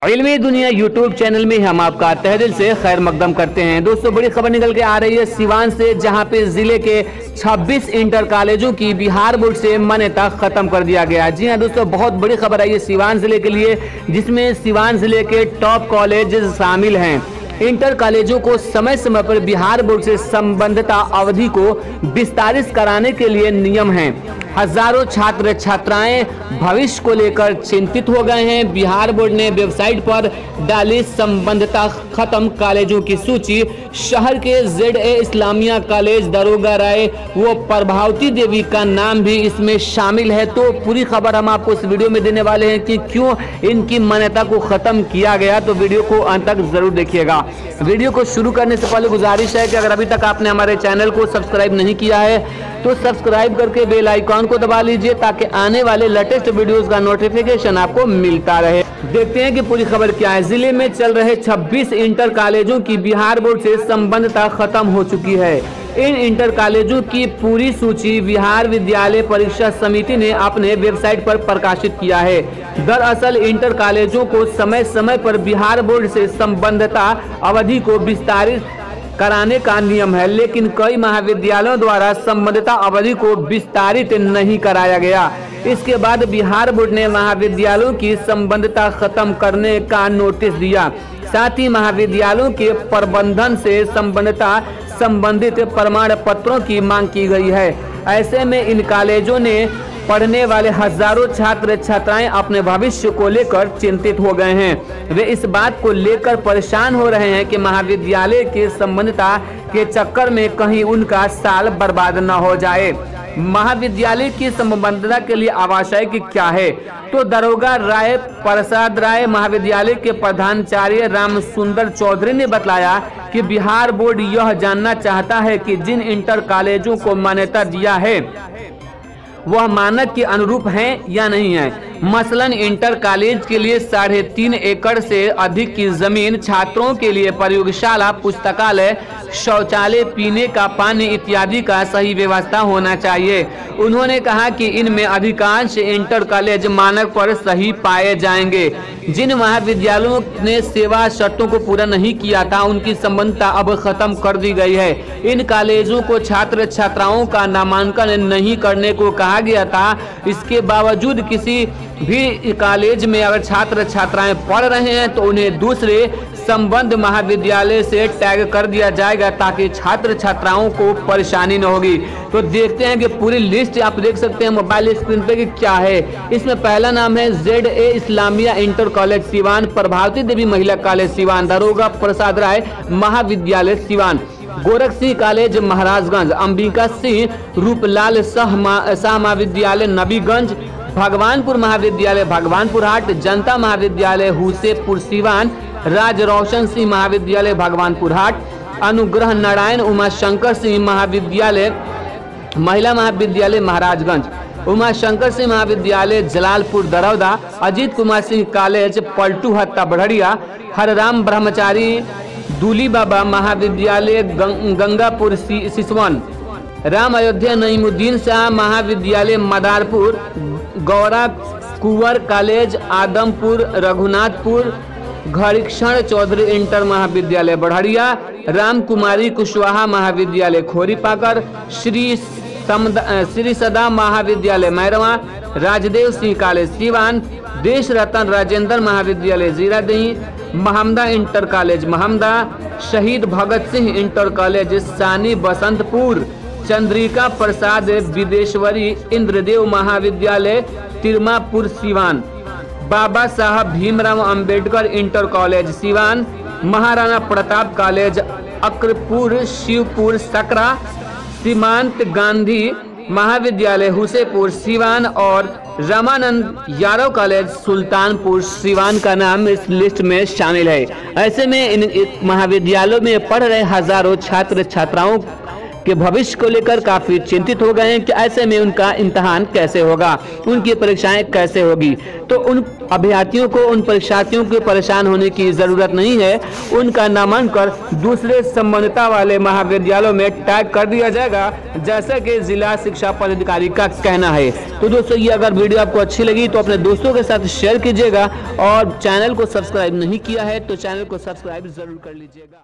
इल्मी दुनिया YouTube channel में हम आपका तहे दिल से खैर मकदम करते हैं। दोस्तों, बड़ी खबर निकल के आ रही है सिवान से, जहां पे जिले के 26 इंटर कॉलेजों की बिहार बोर्ड से मान्यता खत्म कर दिया गया। जी हां दोस्तों, बहुत बड़ी खबर आई है सिवान जिले के लिए, जिसमें सिवान जिले के टॉप कॉलेज शामिल हैं। इंटर कॉलेजों को समय समय पर बिहार बोर्ड से संबद्धता अवधि को विस्तारित कराने के लिए नियम हैं। हजारों छात्र छात्राएं भविष्य को लेकर चिंतित हो गए हैं। बिहार बोर्ड ने वेबसाइट पर डाली संबद्धता खत्म कॉलेजों की सूची। शहर के ZA इस्लामिया कॉलेज, दरोगा राय व प्रभावती देवी का नाम भी इसमें शामिल है। तो पूरी खबर हम आपको इस वीडियो में देने वाले हैं कि क्यों इनकी मान्यता को खत्म किया गया। तो वीडियो को अंत तक जरूर देखिएगा। वीडियो को शुरू करने से पहले गुजारिश है कि अगर अभी तक आपने हमारे चैनल को सब्सक्राइब नहीं किया है तो सब्सक्राइब करके बेल आइकॉन को दबा लीजिए, ताकि आने वाले लेटेस्ट वीडियोस का नोटिफिकेशन आपको मिलता रहे। देखते हैं कि पूरी खबर क्या है। जिले में चल रहे 26 इंटर कॉलेजों की बिहार बोर्ड से संबद्धता खत्म हो चुकी है। इन इंटर कॉलेजों की पूरी सूची बिहार विद्यालय परीक्षा समिति ने अपने वेबसाइट पर प्रकाशित किया है। दरअसल इंटर कॉलेजों को समय समय पर बिहार बोर्ड से संबद्धता अवधि को विस्तारित कराने का नियम है, लेकिन कई महाविद्यालयों द्वारा संबद्धता अवधि को विस्तारित नहीं कराया गया। इसके बाद बिहार बोर्ड ने महाविद्यालयों की संबद्धता खत्म करने का नोटिस दिया। साथ ही महाविद्यालयों के प्रबंधन से संबद्धता संबंधित प्रमाण पत्रों की मांग की गई है। ऐसे में इन कॉलेजों ने पढ़ने वाले हजारों छात्र छात्राएं अपने भविष्य को लेकर चिंतित हो गए हैं। वे इस बात को लेकर परेशान हो रहे हैं कि महाविद्यालय की संबद्धता के चक्कर में कहीं उनका साल बर्बाद न हो जाए। महाविद्यालय की संबद्धता के लिए आवश्यक क्या है, तो दरोगा राय प्रसाद राय महाविद्यालय के प्रधानाचार्य राम सुंदर चौधरी ने बताया कि बिहार बोर्ड यह जानना चाहता है कि जिन इंटर कॉलेजों को मान्यता दिया है वह मानक के अनुरूप हैं या नहीं है। मसलन इंटर कॉलेज के लिए 3.5 एकड़ से अधिक की जमीन, छात्रों के लिए प्रयोगशाला, पुस्तकालय, शौचालय, पीने का पानी इत्यादि का सही व्यवस्था होना चाहिए। उन्होंने कहा कि इनमें अधिकांश इंटर कॉलेज मानक पर सही पाए जाएंगे। जिन महाविद्यालयों ने सेवा शर्तों को पूरा नहीं किया था उनकी संबद्धता अब खत्म कर दी गई है। इन कॉलेजों को छात्र छात्राओं का नामांकन नहीं करने को कहा गया था। इसके बावजूद किसी भी कॉलेज में अगर छात्र छात्राएं पढ़ रहे हैं तो उन्हें दूसरे संबद्ध महाविद्यालय से टैग कर दिया जाएगा, ताकि छात्र छात्राओं को परेशानी न होगी। तो देखते हैं कि पूरी लिस्ट आप देख सकते हैं मोबाइल स्क्रीन पे कि क्या है। इसमें पहला नाम है ZA Islamia inter college Siwan, Prabhavati Devi Mahila college Siwan, Daroga Prasad Rai Mahavidyalaya Siwan, Gorakh Singh college Maharajganj, Ambika Singh Rooplal Shah Mahavidyalaya Nabiganj, Bhagwanpur महाविद्यालय भगवानपुर हाट, जनता महाविद्यालय हुसेपुर सिवान, राज रोशन सिंह महाविद्यालय भगवानपुर हाट, अनुग्रह नारायण उमा शंकर सिंह महाविद्यालय महिला महाविद्यालय महाराजगंज, उमा शंकर सिंह महाविद्यालय जलालपुर दरौदा, अजीत कुमार सिंह कॉलेज पलटू हत्ता बढ़िया, हरराम ब्रह्मचारी दूली बाबा महाविद्यालय गंगापुर सिसवन, राम अयोध्या नईमुद्दीन शाह महाविद्यालय मदारपुर, गौरा कुंवर कॉलेज आदमपुर रघुनाथपुर, घड़ीक्षण चौधरी इंटर महाविद्यालय बढ़िया, राम कुमारी कुशवाहा महाविद्यालय खोरीपाकर, श्री सदा महाविद्यालय मैरवा, राजदेव सिंह कॉलेज सिवान, देश रतन राजेंद्र महाविद्यालय जीरादेही, महमदा इंटर कॉलेज महमदा, शहीद भगत सिंह इंटर कॉलेज सानी बसंतपुर, चंद्रिका प्रसाद विदेश्वरी इंद्रदेव महाविद्यालय तिरमापुर Siwan, Baba Saheb Bhimrao Ambedkar inter college Siwan, Maharana Pratap college Akrapur Shivpur Sakra, Seemant Gandhi Mahavidyalaya Husepur Siwan और रामानंद यादव कॉलेज सुल्तानपुर सिवान का नाम इस लिस्ट में शामिल है। ऐसे में इन महाविद्यालयों में पढ़ रहे हजारों छात्र छात्राओं कि भविष्य को लेकर काफी चिंतित हो गए हैं कि ऐसे में उनका इम्तिहान कैसे होगा, उनकी परीक्षाएं कैसे होगी। तो उन अभ्यर्थियों को, उन परीक्षार्थियों को परेशान होने की जरूरत नहीं है। उनका नामांकन दूसरे संबंधिता वाले महाविद्यालयों में टैग कर दिया जाएगा, जैसा कि जिला शिक्षा पदाधिकारी का कहना है। तो दोस्तों, ये अगर वीडियो आपको अच्छी लगी तो अपने दोस्तों के साथ शेयर कीजिएगा और चैनल को सब्सक्राइब नहीं किया है तो चैनल को सब्सक्राइब जरूर कर लीजिएगा।